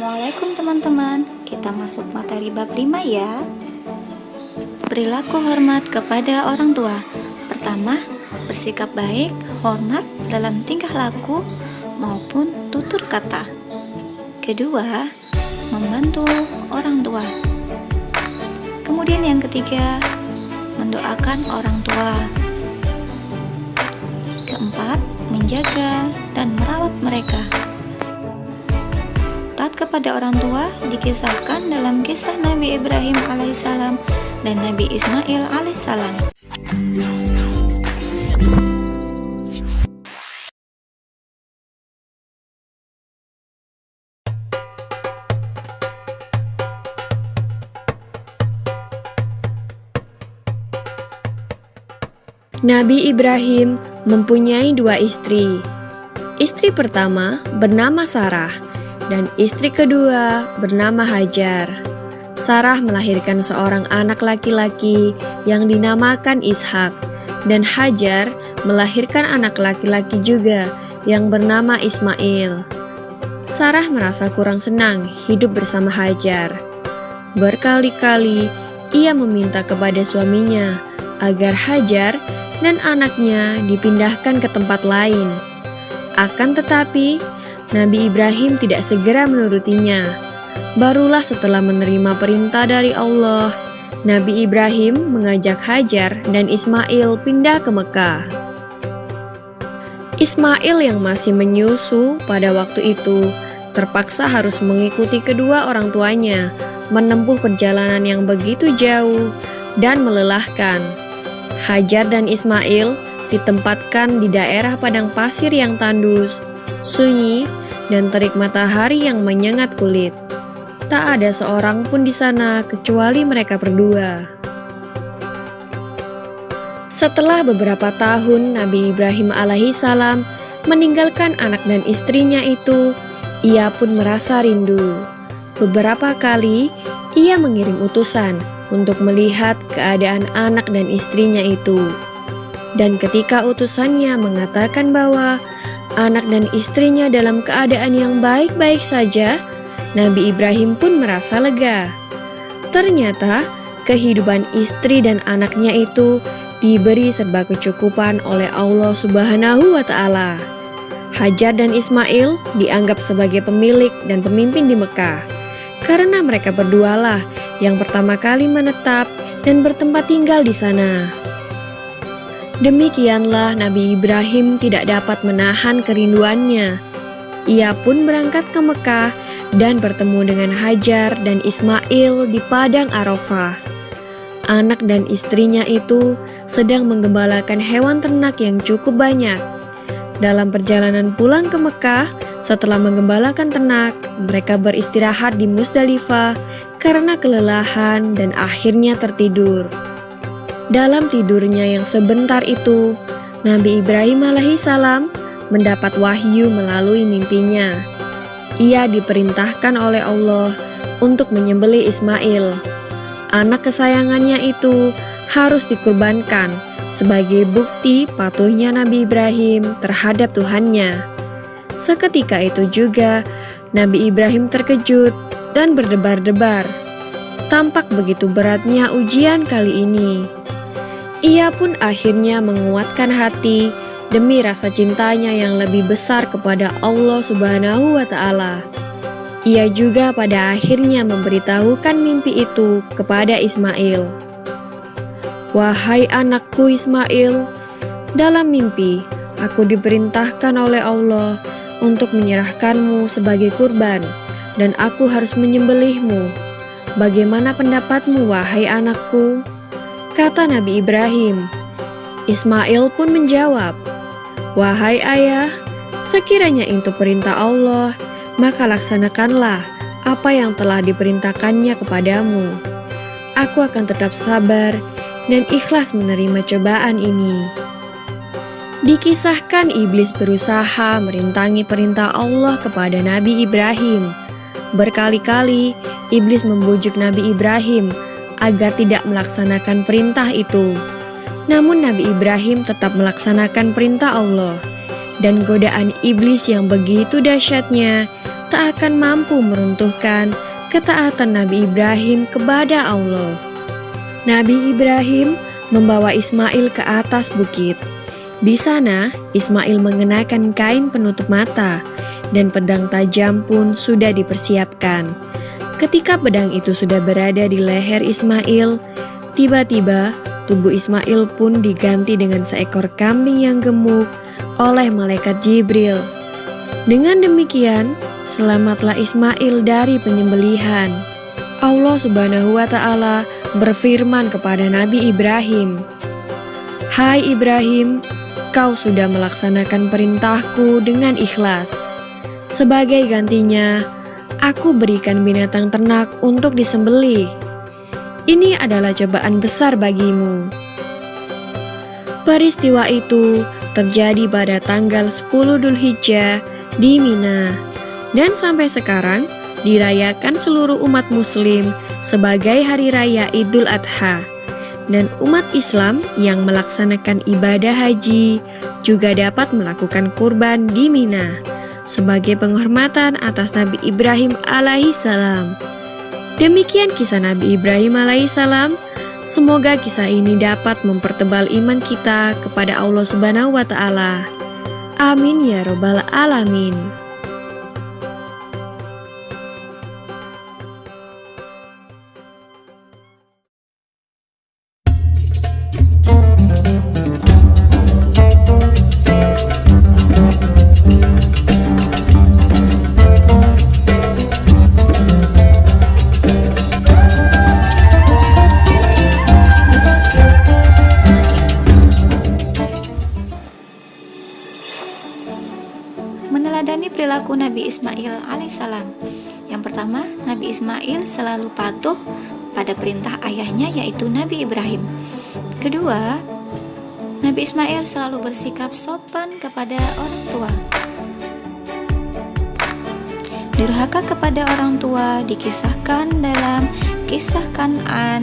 Assalamualaikum teman-teman. Kita masuk materi bab 5 ya. Perilaku hormat kepada orang tua. Pertama, bersikap baik, hormat dalam tingkah laku maupun tutur kata. Kedua, membantu orang tua. Kemudian yang ketiga, mendoakan orang tua. Keempat, menjaga dan merawat mereka. Taat kepada orang tua dikisahkan dalam kisah Nabi Ibrahim alaihissalam dan Nabi Ismail alaihissalam. Nabi Ibrahim mempunyai dua istri. Istri pertama bernama Sarah dan istri kedua bernama Hajar. Sarah melahirkan seorang anak laki-laki yang dinamakan Ishak, dan Hajar melahirkan anak laki-laki juga yang bernama Ismail. Sarah merasa kurang senang hidup bersama Hajar. Berkali-kali ia meminta kepada suaminya agar Hajar dan anaknya dipindahkan ke tempat lain. Akan tetapi, Nabi Ibrahim tidak segera menurutinya. Barulah setelah menerima perintah dari Allah, Nabi Ibrahim mengajak Hajar dan Ismail pindah ke Mekah. Ismail yang masih menyusu pada waktu itu terpaksa harus mengikuti kedua orang tuanya menempuh perjalanan yang begitu jauh dan melelahkan. Hajar dan Ismail ditempatkan di daerah padang pasir yang tandus, sunyi, dan terik matahari yang menyengat kulit. Tak ada seorang pun di sana kecuali mereka berdua. Setelah beberapa tahun Nabi Ibrahim alaihissalam meninggalkan anak dan istrinya itu, ia pun merasa rindu. Beberapa kali ia mengirim utusan untuk melihat keadaan anak dan istrinya itu. Dan ketika utusannya mengatakan bahwa anak dan istrinya dalam keadaan yang baik-baik saja, Nabi Ibrahim pun merasa lega. Ternyata kehidupan istri dan anaknya itu diberi serba kecukupan oleh Allah Subhanahu wa Ta'ala. Hajar dan Ismail dianggap sebagai pemilik dan pemimpin di Mekah, karena mereka berdualah yang pertama kali menetap dan bertempat tinggal di sana. Demikianlah Nabi Ibrahim tidak dapat menahan kerinduannya. Ia pun berangkat ke Mekah dan bertemu dengan Hajar dan Ismail di padang Arafah. Anak dan istrinya itu sedang menggembalakan hewan ternak yang cukup banyak. Dalam perjalanan pulang ke Mekah, setelah menggembalakan ternak, mereka beristirahat di Musdalifah karena kelelahan dan akhirnya tertidur. Dalam tidurnya yang sebentar itu, Nabi Ibrahim alaihissalam mendapat wahyu melalui mimpinya. Ia diperintahkan oleh Allah untuk menyembelih Ismail. Anak kesayangannya itu harus dikurbankan sebagai bukti patuhnya Nabi Ibrahim terhadap Tuhannya. Seketika itu juga, Nabi Ibrahim terkejut dan berdebar-debar. Tampak begitu beratnya ujian kali ini. Ia pun akhirnya menguatkan hati demi rasa cintanya yang lebih besar kepada Allah Subhanahu wa Ta'ala. Ia juga pada akhirnya memberitahukan mimpi itu kepada Ismail. "Wahai anakku Ismail, dalam mimpi aku diperintahkan oleh Allah untuk menyerahkanmu sebagai kurban, dan aku harus menyembelihmu. Bagaimana pendapatmu, wahai anakku?" Kata Nabi Ibrahim. Ismail pun menjawab, "Wahai ayah, sekiranya itu perintah Allah, maka laksanakanlah apa yang telah diperintahkannya kepadamu. Aku akan tetap sabar dan ikhlas menerima cobaan ini." Dikisahkan iblis berusaha merintangi perintah Allah kepada Nabi Ibrahim. Berkali-kali iblis membujuk Nabi Ibrahim agar tidak melaksanakan perintah itu. Namun Nabi Ibrahim tetap melaksanakan perintah Allah, dan godaan iblis yang begitu dahsyatnya tak akan mampu meruntuhkan ketaatan Nabi Ibrahim kepada Allah. Nabi Ibrahim membawa Ismail ke atas bukit. Di sana, Ismail mengenakan kain penutup mata dan pedang tajam pun sudah dipersiapkan. Ketika pedang itu sudah berada di leher Ismail, tiba-tiba tubuh Ismail pun diganti dengan seekor kambing yang gemuk oleh malaikat Jibril. Dengan demikian, selamatlah Ismail dari penyembelihan. Allah Subhanahu wa Ta'ala berfirman kepada Nabi Ibrahim, "Hai Ibrahim, kau sudah melaksanakan perintahku dengan ikhlas. Sebagai gantinya, aku berikan binatang ternak untuk disembelih. Ini adalah cobaan besar bagimu." Peristiwa itu terjadi pada tanggal 10 Dzulhijjah di Mina, dan sampai sekarang dirayakan seluruh umat muslim sebagai hari raya Idul Adha. Dan umat Islam yang melaksanakan ibadah haji juga dapat melakukan kurban di Mina sebagai penghormatan atas Nabi Ibrahim alaihissalam. Demikian kisah Nabi Ibrahim alaihissalam. Semoga kisah ini dapat mempertebal iman kita kepada Allah Subhanahu wa Ta'ala. Amin ya Rabbal Alamin. Meneladani perilaku Nabi Ismail alaihissalam. Yang pertama, Nabi Ismail selalu patuh pada perintah ayahnya yaitu Nabi Ibrahim. Kedua, Nabi Ismail selalu bersikap sopan kepada orang tua. Durhaka kepada orang tua dikisahkan dalam kisah Kan'an,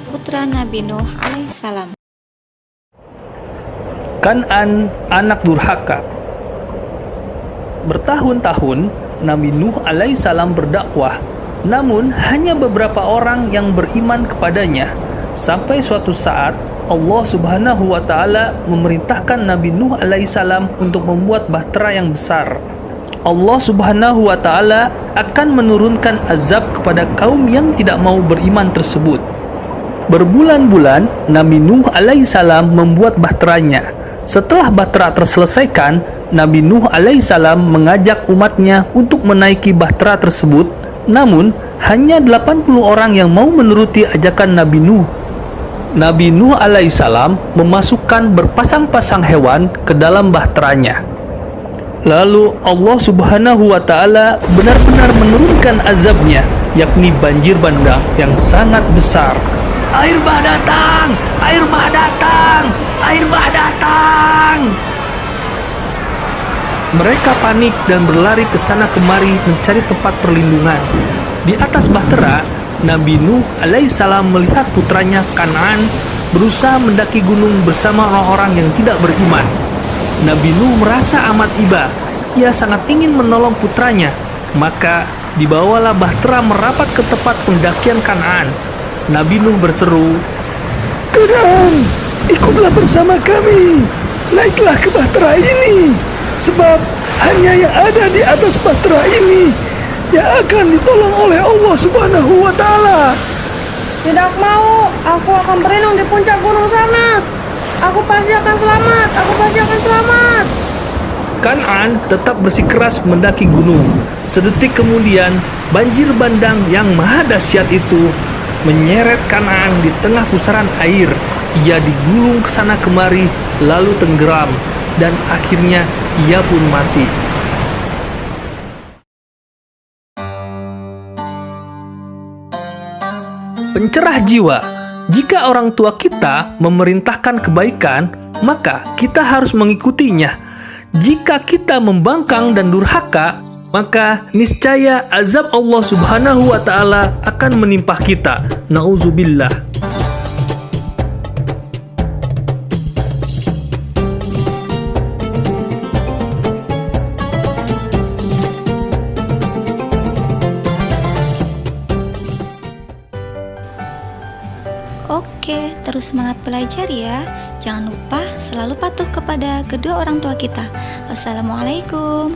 putra Nabi Nuh alaihissalam. Kan'an, anak durhaka. Bertahun-tahun Nabi Nuh alaihissalam berdakwah, namun hanya beberapa orang yang beriman kepadanya. Sampai suatu saat Allah Subhanahu wa Ta'ala memerintahkan Nabi Nuh alaihissalam untuk membuat bahtera yang besar. Allah Subhanahu wa Ta'ala akan menurunkan azab kepada kaum yang tidak mau beriman tersebut. Berbulan-bulan Nabi Nuh alaihissalam membuat bahteranya. Setelah bahtera terselesaikan, Nabi Nuh alaihissalam mengajak umatnya untuk menaiki bahtera tersebut, namun hanya 80 orang yang mau menuruti ajakan Nabi Nuh. Nabi Nuh alaihissalam memasukkan berpasang-pasang hewan ke dalam bahteranya. Lalu Allah Subhanahu wa Ta'ala benar-benar menurunkan azabnya, yakni banjir bandang yang sangat besar. Air bah datang! Air bah datang! Air bah datang! Mereka panik dan berlari ke sana kemari mencari tempat perlindungan. Di atas bahtera, Nabi Nuh alaihissalam melihat putranya Kan'an berusaha mendaki gunung bersama orang-orang yang tidak beriman. Nabi Nuh merasa amat iba. Ia sangat ingin menolong putranya. Maka dibawalah bahtera merapat ke tempat pendakian Kan'an. Nabi Nuh berseru, "Kan'an, ikutlah bersama kami. Naiklah ke bahtera ini. Sebab hanya yang ada di atas bahtera ini yang akan ditolong oleh Allah Subhanahu wa Ta'ala." Tidak mau, aku akan berenang di puncak gunung sana. Aku pasti akan selamat, aku pasti akan selamat. Kan'an tetap bersikeras mendaki gunung. Sedetik kemudian, banjir bandang yang maha dahsyat itu menyeret Kan'an di tengah pusaran air. Ia digulung ke sana kemari, lalu tenggelam, dan akhirnya ia pun mati. Pencerah jiwa. Jika orang tua kita memerintahkan kebaikan, maka kita harus mengikutinya. Jika kita membangkang dan durhaka, maka niscaya azab Allah Subhanahu wa Ta'ala akan menimpa kita. Nauzubillah. Oke, terus semangat belajar ya. Jangan lupa selalu patuh kepada kedua orang tua kita. Wassalamualaikum.